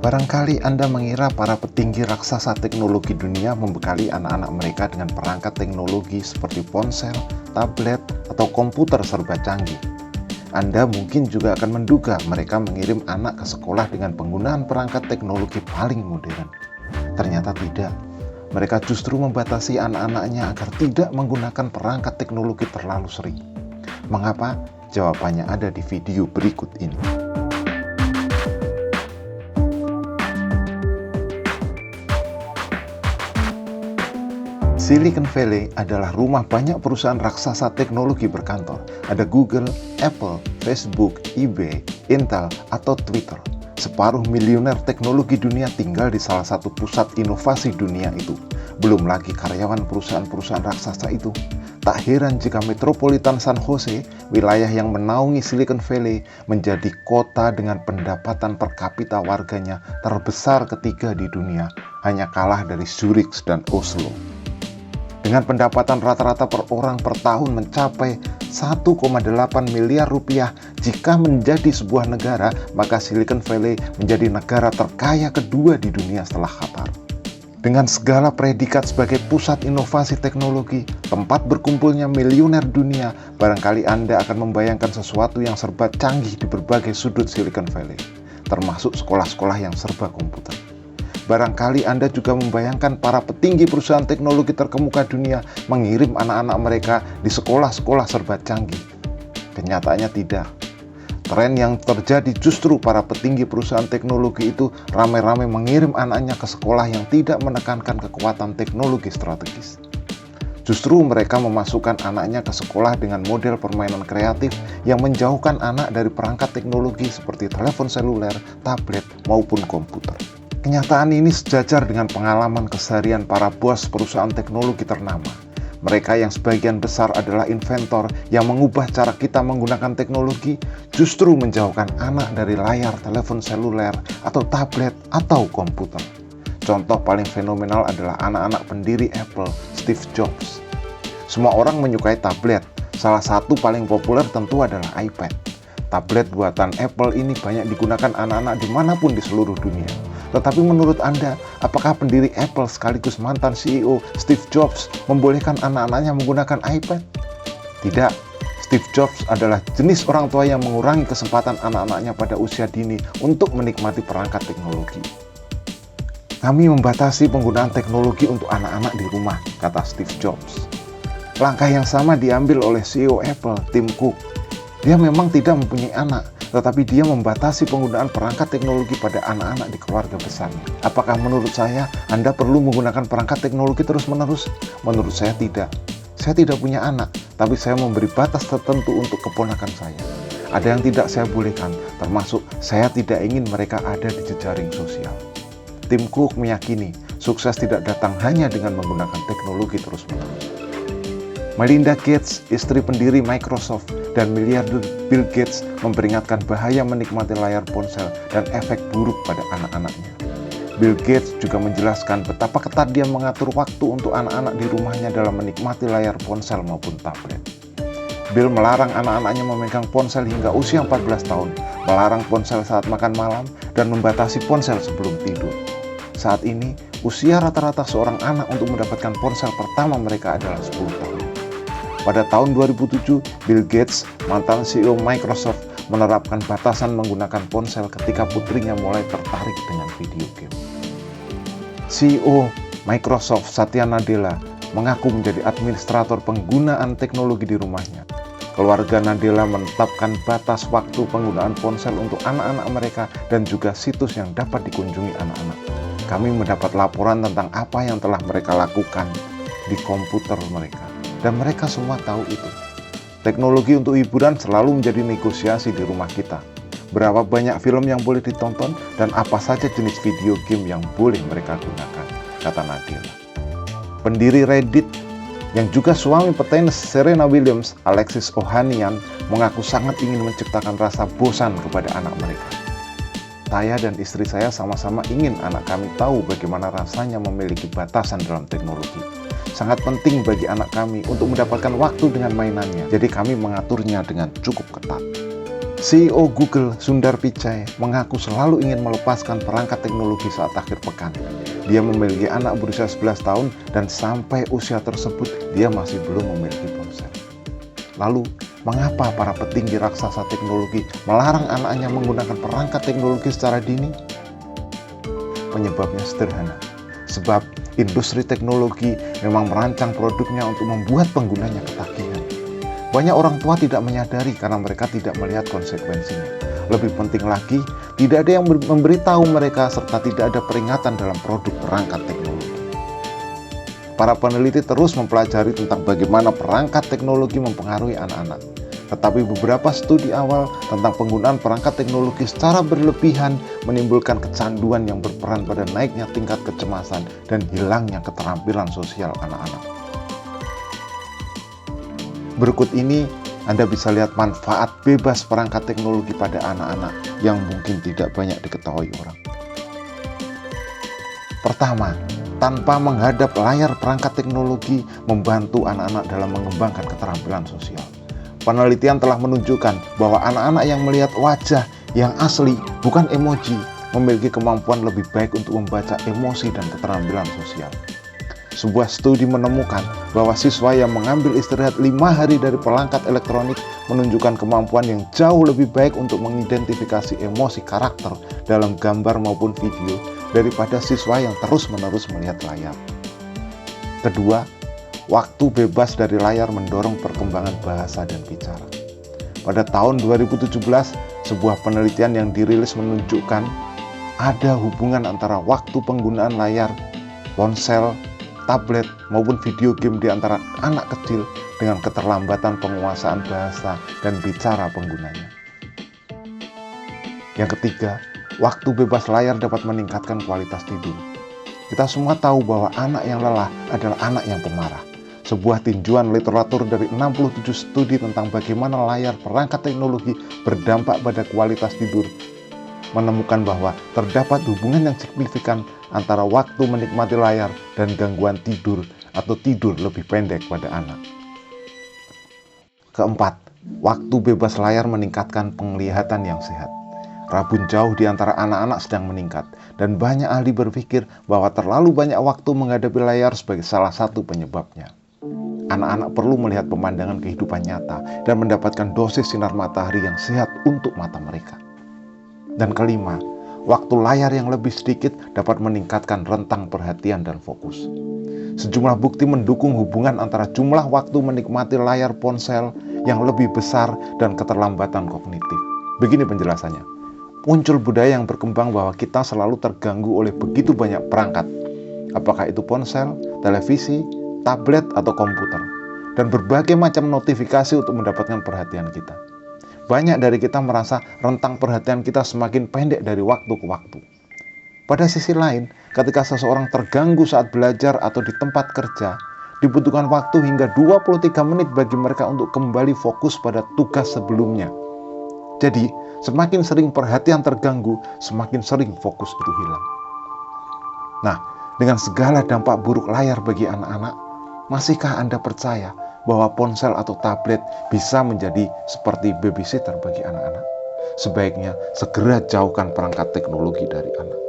Barangkali Anda mengira para petinggi raksasa teknologi dunia membekali anak-anak mereka dengan perangkat teknologi seperti ponsel, tablet, atau komputer serba canggih. Anda mungkin juga akan menduga mereka mengirim anak ke sekolah dengan penggunaan perangkat teknologi paling modern. Ternyata tidak. Mereka justru membatasi anak-anaknya agar tidak menggunakan perangkat teknologi terlalu sering. Mengapa? Jawabannya ada di video berikut ini. Silicon Valley adalah rumah banyak perusahaan raksasa teknologi berkantor. Ada Google, Apple, Facebook, eBay, Intel, atau Twitter. Separuh miliuner teknologi dunia tinggal di salah satu pusat inovasi dunia itu. Belum lagi karyawan perusahaan-perusahaan raksasa itu. Tak heran jika metropolitan San Jose, wilayah yang menaungi Silicon Valley, menjadi kota dengan pendapatan per kapita warganya terbesar ketiga di dunia, hanya kalah dari Zurich dan Oslo. Dengan pendapatan rata-rata per orang per tahun mencapai 1,8 miliar rupiah, jika menjadi sebuah negara, maka Silicon Valley menjadi negara terkaya kedua di dunia setelah Qatar. Dengan segala predikat sebagai pusat inovasi teknologi, tempat berkumpulnya miliuner dunia, barangkali Anda akan membayangkan sesuatu yang serba canggih di berbagai sudut Silicon Valley, termasuk sekolah-sekolah yang serba komputer. Barangkali Anda juga membayangkan para petinggi perusahaan teknologi terkemuka dunia mengirim anak-anak mereka di sekolah-sekolah serba canggih. Kenyataannya tidak. Tren yang terjadi justru para petinggi perusahaan teknologi itu ramai-ramai mengirim anaknya ke sekolah yang tidak menekankan kekuatan teknologi strategis. Justru mereka memasukkan anaknya ke sekolah dengan model permainan kreatif yang menjauhkan anak dari perangkat teknologi seperti telepon seluler, tablet, maupun komputer. Kenyataan ini sejajar dengan pengalaman keseharian para bos perusahaan teknologi ternama. Mereka yang sebagian besar adalah inventor yang mengubah cara kita menggunakan teknologi, justru menjauhkan anak dari layar telepon seluler atau tablet atau komputer. Contoh paling fenomenal adalah anak-anak pendiri Apple, Steve Jobs. Semua orang menyukai tablet, salah satu paling populer tentu adalah iPad. Tablet buatan Apple ini banyak digunakan anak-anak dimanapun di seluruh dunia. Tetapi menurut Anda, apakah pendiri Apple sekaligus mantan CEO Steve Jobs membolehkan anak-anaknya menggunakan iPad? Tidak. Steve Jobs adalah jenis orang tua yang mengurangi kesempatan anak-anaknya pada usia dini untuk menikmati perangkat teknologi. Kami membatasi penggunaan teknologi untuk anak-anak di rumah, kata Steve Jobs. Langkah yang sama diambil oleh CEO Apple, Tim Cook. Dia memang tidak mempunyai anak, tetapi dia membatasi penggunaan perangkat teknologi pada anak-anak di keluarga besarnya. Apakah menurut saya Anda perlu menggunakan perangkat teknologi terus-menerus? Menurut saya tidak. Saya tidak punya anak, tapi saya memberi batas tertentu untuk keponakan saya. Ada yang tidak saya bolehkan, termasuk saya tidak ingin mereka ada di jejaring sosial. Tim Cook meyakini sukses tidak datang hanya dengan menggunakan teknologi terus-menerus. Melinda Gates, istri pendiri Microsoft, dan miliarder Bill Gates memperingatkan bahaya menikmati layar ponsel dan efek buruk pada anak-anaknya. Bill Gates juga menjelaskan betapa ketat dia mengatur waktu untuk anak-anak di rumahnya dalam menikmati layar ponsel maupun tablet. Bill melarang anak-anaknya memegang ponsel hingga usia 14 tahun, melarang ponsel saat makan malam, dan membatasi ponsel sebelum tidur. Saat ini, usia rata-rata seorang anak untuk mendapatkan ponsel pertama mereka adalah 10 tahun. Pada tahun 2007, Bill Gates, mantan CEO Microsoft, menerapkan batasan menggunakan ponsel ketika putrinya mulai tertarik dengan video game. CEO Microsoft, Satya Nadella, mengaku menjadi administrator penggunaan teknologi di rumahnya. Keluarga Nadella menetapkan batas waktu penggunaan ponsel untuk anak-anak mereka dan juga situs yang dapat dikunjungi anak-anak. Kami mendapat laporan tentang apa yang telah mereka lakukan di komputer mereka. Dan mereka semua tahu itu. Teknologi untuk hiburan selalu menjadi negosiasi di rumah kita. Berapa banyak film yang boleh ditonton dan apa saja jenis video game yang boleh mereka gunakan, kata Nadella. Pendiri Reddit yang juga suami petenis Serena Williams, Alexis Ohanian, mengaku sangat ingin menciptakan rasa bosan kepada anak mereka. Saya dan istri saya sama-sama ingin anak kami tahu bagaimana rasanya memiliki batasan dalam teknologi. Sangat penting bagi anak kami untuk mendapatkan waktu dengan mainannya, jadi kami mengaturnya dengan cukup ketat. CEO Google, Sundar Pichai, mengaku selalu ingin melepaskan perangkat teknologi saat akhir pekan. Dia memiliki anak berusia 11 tahun dan sampai usia tersebut dia masih belum memiliki ponsel. Lalu, mengapa para petinggi raksasa teknologi melarang anaknya menggunakan perangkat teknologi secara dini? Penyebabnya sederhana, sebab industri teknologi memang merancang produknya untuk membuat penggunanya ketagihan. Banyak orang tua tidak menyadari karena mereka tidak melihat konsekuensinya. Lebih penting lagi, tidak ada yang memberitahu mereka serta tidak ada peringatan dalam produk perangkat teknologi. Para peneliti terus mempelajari tentang bagaimana perangkat teknologi mempengaruhi anak-anak. Tetapi beberapa studi awal tentang penggunaan perangkat teknologi secara berlebihan menimbulkan kecanduan yang berperan pada naiknya tingkat kecemasan dan hilangnya keterampilan sosial anak-anak. Berikut ini Anda bisa lihat manfaat bebas perangkat teknologi pada anak-anak yang mungkin tidak banyak diketahui orang. Pertama, tanpa menghadap layar perangkat teknologi membantu anak-anak dalam mengembangkan keterampilan sosial. Penelitian telah menunjukkan bahwa anak-anak yang melihat wajah yang asli, bukan emoji, memiliki kemampuan lebih baik untuk membaca emosi dan keterampilan sosial. Sebuah studi menemukan bahwa siswa yang mengambil istirahat 5 hari dari perangkat elektronik menunjukkan kemampuan yang jauh lebih baik untuk mengidentifikasi emosi karakter dalam gambar maupun video daripada siswa yang terus-menerus melihat layar. Kedua, waktu bebas dari layar mendorong perkembangan bahasa dan bicara. Pada tahun 2017, sebuah penelitian yang dirilis menunjukkan ada hubungan antara waktu penggunaan layar, ponsel, tablet, maupun video game di antara anak kecil dengan keterlambatan penguasaan bahasa dan bicara penggunanya. Yang ketiga, waktu bebas layar dapat meningkatkan kualitas tidur. Kita semua tahu bahwa anak yang lelah adalah anak yang pemarah. Sebuah tinjauan literatur dari 67 studi tentang bagaimana layar perangkat teknologi berdampak pada kualitas tidur menemukan bahwa terdapat hubungan yang signifikan antara waktu menikmati layar dan gangguan tidur atau tidur lebih pendek pada anak. Keempat, waktu bebas layar meningkatkan penglihatan yang sehat. Rabun jauh di antara anak-anak sedang meningkat, dan banyak ahli berpikir bahwa terlalu banyak waktu menghadapi layar sebagai salah satu penyebabnya. Anak-anak perlu melihat pemandangan kehidupan nyata dan mendapatkan dosis sinar matahari yang sehat untuk mata mereka. Dan kelima, waktu layar yang lebih sedikit dapat meningkatkan rentang perhatian dan fokus. Sejumlah bukti mendukung hubungan antara jumlah waktu menikmati layar ponsel yang lebih besar dan keterlambatan kognitif. Begini penjelasannya. Muncul budaya yang berkembang bahwa kita selalu terganggu oleh begitu banyak perangkat, apakah itu ponsel, televisi, tablet, atau komputer, dan berbagai macam notifikasi untuk mendapatkan perhatian kita. Banyak dari kita merasa rentang perhatian kita semakin pendek dari waktu ke waktu. Pada sisi lain, ketika seseorang terganggu saat belajar atau di tempat kerja, dibutuhkan waktu hingga 23 menit bagi mereka untuk kembali fokus pada tugas sebelumnya. Jadi, semakin sering perhatian terganggu, semakin sering fokus itu hilang. Nah, dengan segala dampak buruk layar bagi anak-anak, masihkah Anda percaya bahwa ponsel atau tablet bisa menjadi seperti babysitter bagi anak-anak? Sebaiknya segera jauhkan perangkat teknologi dari anak.